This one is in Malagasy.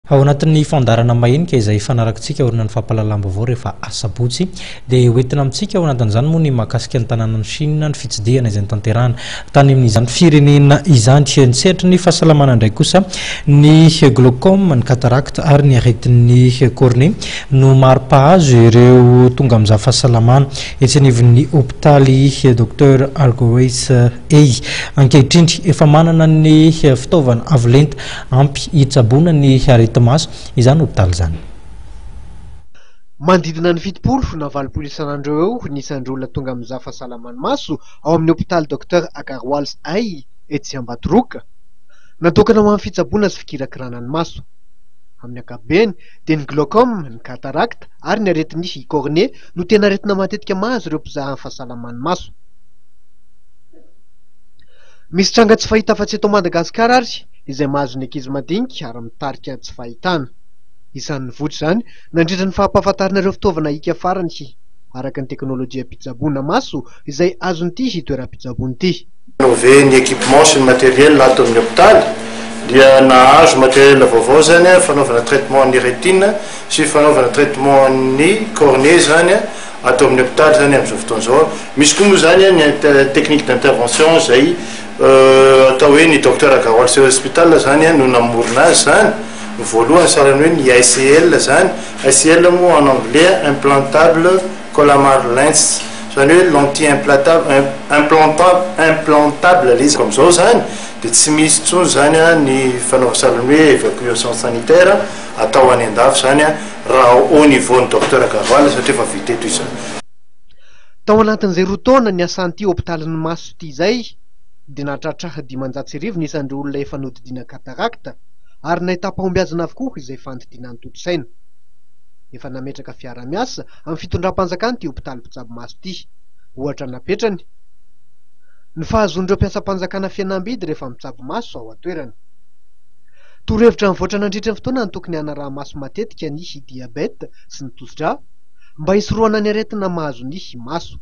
Ao anatin'ny fandarana mahenika izay fanarakintsika orina ny fampahalalam-baovao rehefa asabotsy dia hoentina amintsika ao anatin'izany moa ny mahakasika ny tanàna ny Chine ny fitsidihana izay tanterahana tany amin'izany firenena izany nitsehatra ny fahasalamana indray kosa ny glaucome, ny cataracte ary ny aretin'ny cornée no maro-pahazo ireo tonga amin'izany fahasalamana etsy anivon'ny hopitaly Dr Argoes ankehitriny efa manana ny fitaovana avolenta ampy hitsaboana ny maso izany hopitaly izany. Mandidina ny 70 na 80 isan'andro eo nisan'ireo olona tonga amin'izany fahasalamana maso ao amin'ny hopitaly Dr Agarwals etsy Ambatoroka natokana ho amin'ny fitsaboana sy fikirakirana ny maso. Amin'ny ankapobeny dia ny glaucome, ny cataracte ary ny aretin'ny cornée no tena aretina matetika mahazo ireo mpizaha amin'ny fahasalamana maso. Misy tranga tsy fahita afa-tsy eto Madagasikara ary izay mahazo ny ankizy madinika ary mitarika tsy fahitana. Isan'ny votra izany nandritra ny fahampahafantarinareo fitaovana hika farany araka ny teknôlôjia pitsaboana maso izay azon'ity toeram-pitsaboana ity. Innové ny équipement sy ny matériel ato amin'ny hopitaly dia nahazo matériel vaovao zany fanaovana traitement ny rétine sy fanaovana traitement ny cornée zany ato amin'ny hopitaly zany amin'izao fotoana izao. Misy koa moa zany ny technique d'intervention zay atao hoe ny docteur Agarwals hospital zany no namorona azy zany voalohany sarany hoe ny ICL zany. ICL moa en anglais implantable collamar lens zany hoe lentille implantable izy comme zao zany dia tsy misy tsony zany ny fanaovana hoe évacuation sanitaire atao any andafy zany raha au niveau ny docteur Agarwals satria efa vita eto izany. Tao anatin'izay roa taona ny asan'ity hopitalin'ny maso ity izay dia nahatratraha 500 nisan'ireo olona efa nodidiana cataracte ary nahita-pahombiazana avokoa izay fandidiana ny toto-saina. Efa nametraka fiara-miasa amin'ny fitondram-panjakana ity hopitaly mpitsabo maso ity. Ohatra napetrany ny fahazon'ireo mpiasam-panjakana fihenam-bidy rehefa mitsabo maso ao an-toerany. Torohevitra mivoatra nandritra ny fotoana ny tokony hanaraha maso matetika ny diabeta sy ny tosi-drà mba hisorohana ny aretina mahazo ny maso.